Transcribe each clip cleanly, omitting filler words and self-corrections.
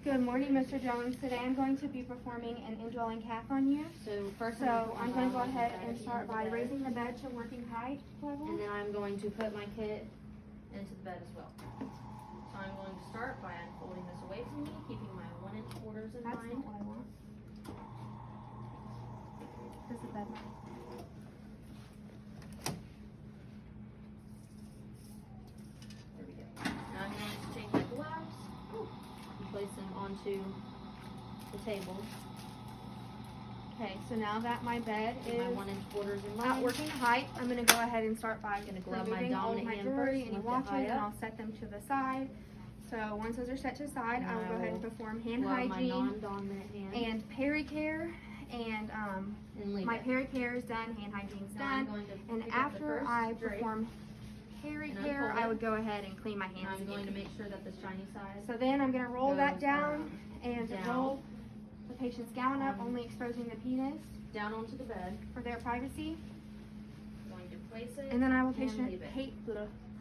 Good morning, Mr. Jones. Today I'm going to be performing an indwelling cath on you. I'm going to go ahead and start by raising the bed to working height level. And then I'm going to put my kit into the bed as well. So I'm going to start by unfolding this away from me, keeping my 1-inch quarters in mind. That's not what I want. This is the bed. There we go. Now I'm going to take my gloves and place them onto the table. Okay, so now that my bed Keep is my 1-inch quarters in at mind. working height, I'm going to go ahead and start by glove my removing all of dominant my hand jewelry, first, any lift it watches, high and up. I'll set them to the side. So once those are set to the side, I will go ahead and perform hand glove my hygiene non-dominant hand and pericare. And leave my it. pericare is done, hand hygiene is Now I'm done. going to And pick up the after first I drape, perform pericare, unfold I it. would go ahead and clean my and hands I'm going to again. make sure that the shiny side So then I'm going to roll that goes, down and down. roll the patient's gown up, only exposing the penis down onto the bed. for their privacy. I'm going to place it And then I will and leave it.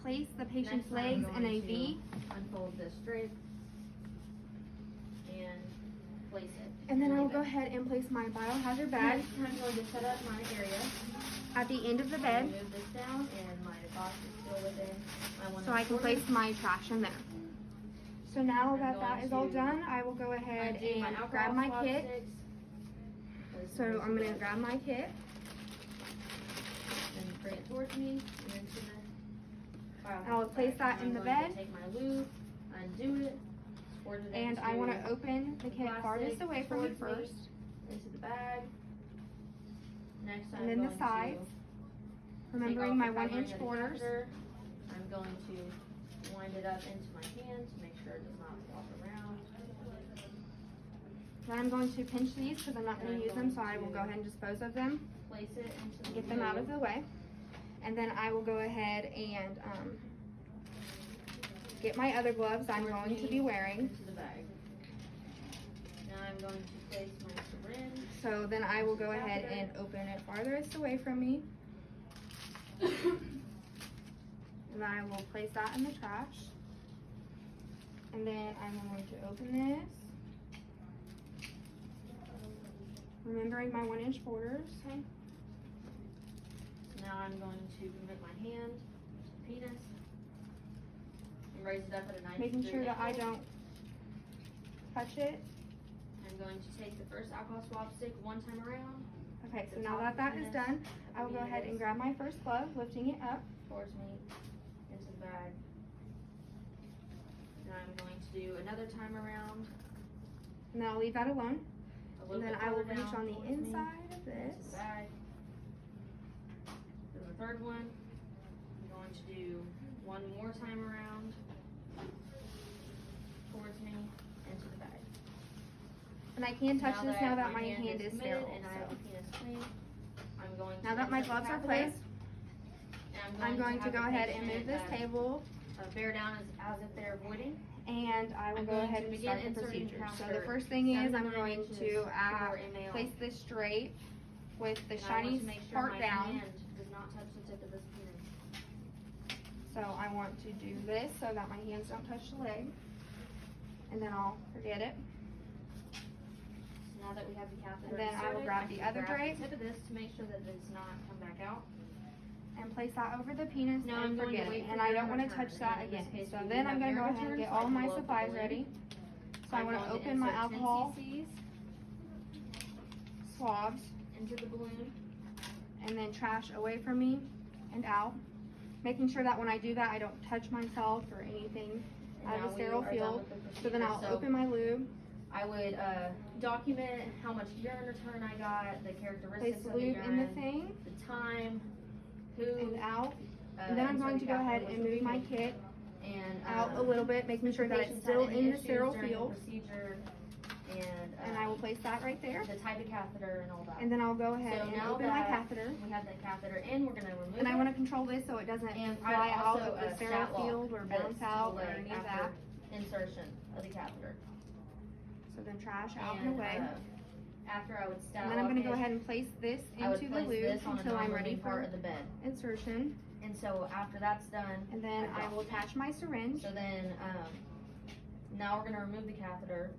place the patient's Next, I'm legs in a going V. to unfold this drape and place it. And then I will leave go it. ahead and place my biohazard bag Next, I'm going to set up my area. at the end of the bed Move this down, and my box is still within my 1 so I can inch place quarter. my trash in there. So now I'm that that going is all to done, I will go ahead Undo my and alcohol grab my swab kit. sticks. Place So them I'm into going to the- grab my kit. and bring it towards me and into the file. I will place that in I'm the going bed. to take my lube, undo it, squirt it And I into want to open the kit plastic farthest away from me towards me. first. into the bag. Next, I'm And then going the sides. to Remembering take my off the 1 covering inch of the borders. catheter. I'm going to wind it up into my hand to make sure it does not flop around. Then I'm going to pinch these because I'm not going to use them, so I will go ahead and dispose of them. Place it into the Get them out of lube. the way. And then I will go ahead and get my other gloves I'm Towards going to me, be wearing. into the bag. Now I'm going to place my syringe. So then I will go ahead and open it farthest away from me. And then I will place that in the trash. And then I'm going to open this. Remembering my 1 inch borders. Okay. So now I'm going to remove my hand to the penis and raise it up at a 90 Making degree sure that I angle. don't touch it. I'm going to take the first alcohol swab stick one time around Okay, so now that that is done, I will go ahead and grab my first glove, lifting it up. towards me into the bag. Now I'm going to do another time around. And then I'll leave that alone. A And little then bit I will further reach down on the towards me, inside of into this. the bag. Then the third one, I'm going to do one more time around towards me into the bag. And I can touch this now that my hand is committed sterile. and I have So. a penis clean, I'm going to Now that my insert the gloves are catheter, placed, and I'm going to have go the ahead and move patient, this table, bear down as if they're voiding. and I will I'm go going ahead to and begin start the inserting procedure. So catheter the first thing is 7 I'm to 9 going inches to for male. place this straight with the And I want shiny to make sure part my down. hand does not touch the tip of this penis. So I want to do this so that my hands don't touch the leg. And then I'll forget it. So now that we have the catheter And then I will inserted, grab the can other grab drape. the tip of this to make sure that it does not come back out. And place that over the penis Now and I'm going to forget wait it. for And I your don't want to return. touch that And in again. this case, So we then do I'm have going to your go ahead and return, get so all I of can my blow up the supplies balloon. ready. So I I'm want to going open my insert 10 alcohol cc's swabs into the balloon. and then trash away from me and out. Making sure that when I do that, I don't touch myself or anything And out now of a we sterile are done field. with the So then I'll procedure. open my lube, I would document how much urine return I got, the place characteristics the of the lube in the urine, thing the time, who, and out. And then I'm going to go ahead and move my kit and out a little bit, making sure that it's still in the sterile field. Procedure And I will place that right there. the type of catheter and all that. And then I'll go ahead So and now open my that catheter. we have the catheter in, we're gonna remove And I it. want to control this so it doesn't And fly I out also, of the sterile stat lock field or this bounce to out the or leg any of after that. insertion of the catheter. So then trash out and And away. after I would stat And then I'm going to go lock it, ahead and place this I would into the place lube this on a until I'm ready non-moving part for of the bed. insertion. And so after that's done, And then I will attach my syringe. So then, now we're gonna remove the catheter.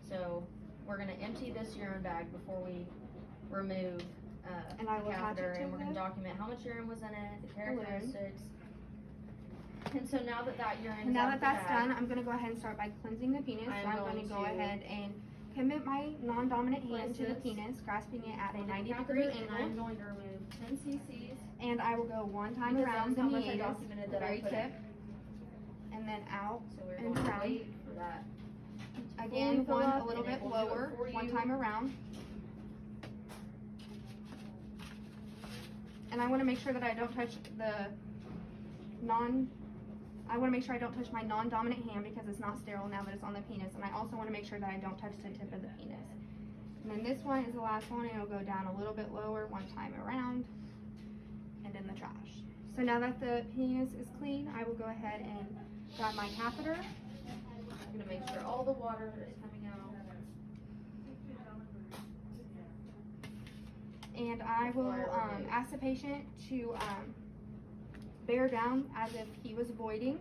So we're gonna empty this urine bag before we remove And I the will attach it catheter, to and we're gonna the document how much urine was in it, the balloon. characteristics. And so now that that urine And is now out that of the that's bag, done, I'm going to go ahead and start by cleansing the penis. So I'm I'm going going to go to ahead and commit my non-dominant hand place to the this penis, grasping it at a on the 90-degree catheter, and I'm angle. going to remove 10 cc's. And I will go one time Because around that's the how much I meatus, documented the that I very put tip, in. and then out. So we're and going to around. wait for that. Again, fill one up, a little and bit it will do it lower, for one you. time around. And I want to make sure that I don't touch I want to make sure I don't touch my non-dominant hand because it's not sterile now that it's on the penis. And I also want to make sure that I don't touch the tip of the penis. And then this one is the last one, and it'll go down a little bit lower, one time around, and in the trash. So now that the penis is clean, I will go ahead and grab my catheter. I'm gonna make sure all the water is coming out. And I will ask the patient to bear down as if he was voiding.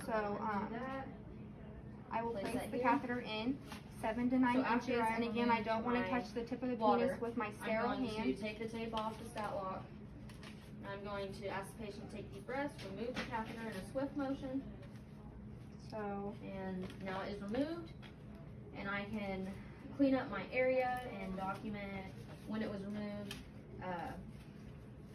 So I will Place place that the here. catheter in 7 to 9 So after inches, I and again, I don't want to remove touch the tip of the water, penis with my sterile I'm going hand. to take the tape off the stat lock. I'm going to ask the patient to take deep breaths, remove the catheter in a swift motion, So and now it is removed. And I can clean up my area and document when it was removed,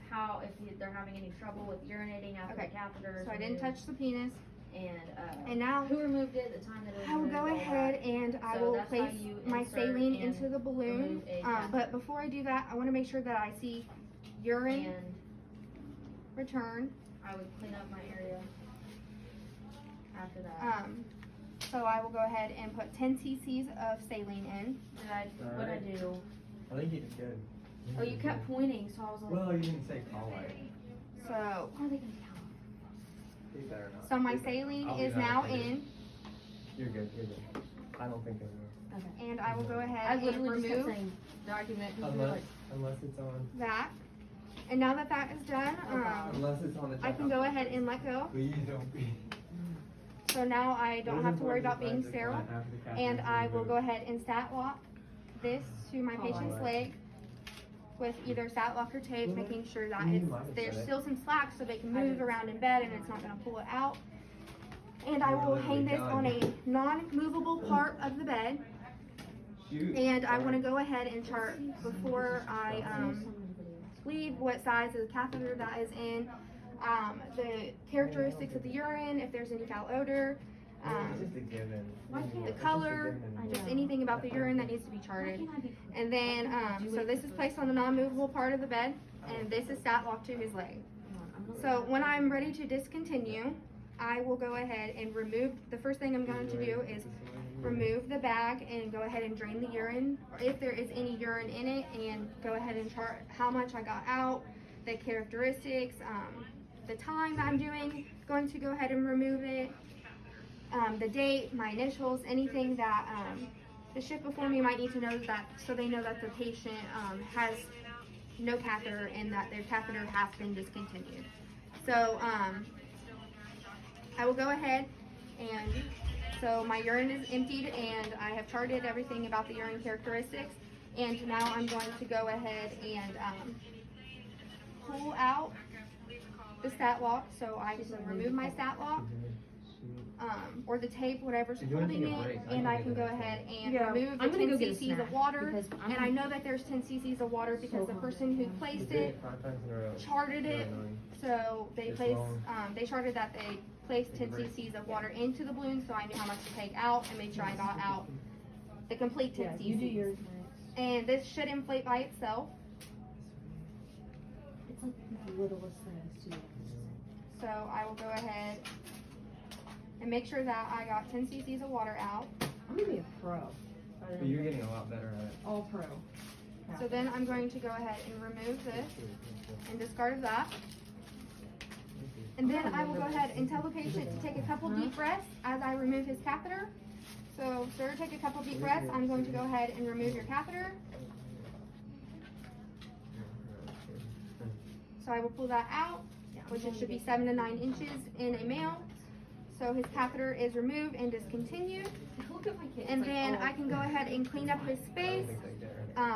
how, if they're having any trouble with urinating after Okay. the catheter is I didn't removed, touch the penis, and and now who removed it, the time that it was I will removed, go all ahead that. and I So will that's how place you my insert saline and into the balloon. remove a catheter. But before I do that, I want to make sure that I see urine And return. I would clean up my area after that. So I will go ahead and put 10 cc's of saline in. What'd I do? I think you did good. Oh, you kept pointing, so I was like, Well, you didn't say call light. So, how are they gonna count? You better not. so my You're good. saline I'll be is back now later. in, You're good, you're good. I don't think they will. Okay. and I will go I ahead and literally just kept remove saying document, 'cause we were Unless, like, unless it's on, that. And now that that is done, Oh, God. unless it's on the I can checkout go box. ahead and let go. Please don't be. So now I don't have to worry about being sterile. And I will go ahead and stat lock this to my Oh, patient's right. leg with either stat lock or tape, Mhm. making sure that You it's, might have there's said it. still some slack so they can I move did. around in bed and it's not gonna pull it out. And I We're will hang this literally on a non-movable part of the bed. Shoot. And I wanna go ahead and chart before I, leave what size of the catheter that is in, the characteristics of the urine, if there's any foul odor, It's just a given. Why can't- It's the just a color, given. just anything about the urine that needs to be charted. And then, so this is placed on the non-movable part of the bed, and this is stat locked to his leg. So when I'm ready to discontinue, I will go ahead and remove, the first thing I'm going to do is remove the bag and go ahead and drain the urine, or if there is any urine in it, and go ahead and chart how much I got out, the characteristics, the time that I'm going to go ahead and remove it, the date, my initials, anything that the shift before me might need to know, that so they know that the patient has no catheter and that their catheter has been discontinued. So I will go ahead and, so my urine is emptied and I have charted everything about the urine characteristics, and now I'm going to go ahead and pull out the stat lock. So I can remove my stat lock, or the tape, whatever's If you wanna holding take a break, it, I and can I get can the go next ahead one. and Yeah, remove the I'm gonna 10 go get a cc's of snack, water. because I'm And I know that there's 10 cc's of water because the person who placed it 5 times in a row. charted Really it. annoying. So they It's placed, long. they charted that they placed Take a 10 break. cc's of water into the balloon, so I knew how much to take out and made sure I got out the complete 10 Yeah, cc's. you do yours next. And this should inflate by itself. It's like the littlest things too. So I will go ahead and make sure that I got 10 cc's of water out. I'm gonna be a pro. But you're getting a lot better at it. All pro. So then I'm going to go ahead and remove this and discard of that. And then I will go ahead and tell the patient to take a couple deep breaths as I remove his catheter. So, sir, take a couple deep breaths. I'm going to go ahead and remove your catheter. So I will pull that out, which it should be 7 to 9 inches in a male. So his catheter is removed and discontinued. Look at my kid. And It's like, then oh. I can go ahead and clean up his I space don't think they get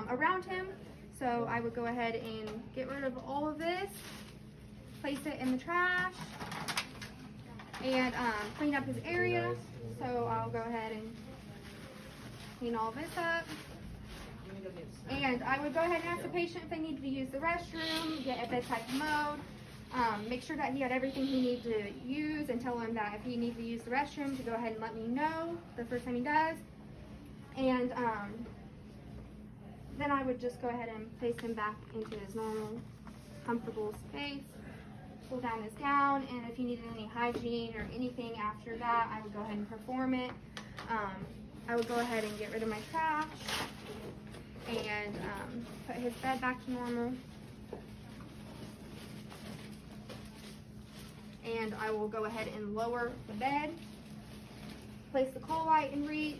rid around him. So I would go ahead and get rid of all of this, place it in the trash, and clean up his area. So I'll go ahead and clean all this up. I'm gonna go get a snack. And I would go ahead and ask the patient if they need to use the restroom, get a bedside commode, make sure that he had everything he needed to use, and tell him that if he needs to use the restroom to go ahead and let me know the first time he does. And then I would just go ahead and place him back into his normal, comfortable space. Pull down his gown, and if he needed any hygiene or anything after that, I would go ahead and perform it. I would go ahead and get rid of my trash and put his bed back to normal. And I will go ahead and lower the bed, place the call light in reach,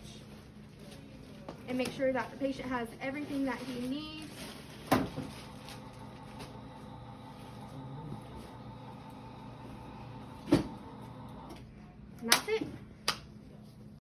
and make sure that the patient has everything that he needs. And that's it.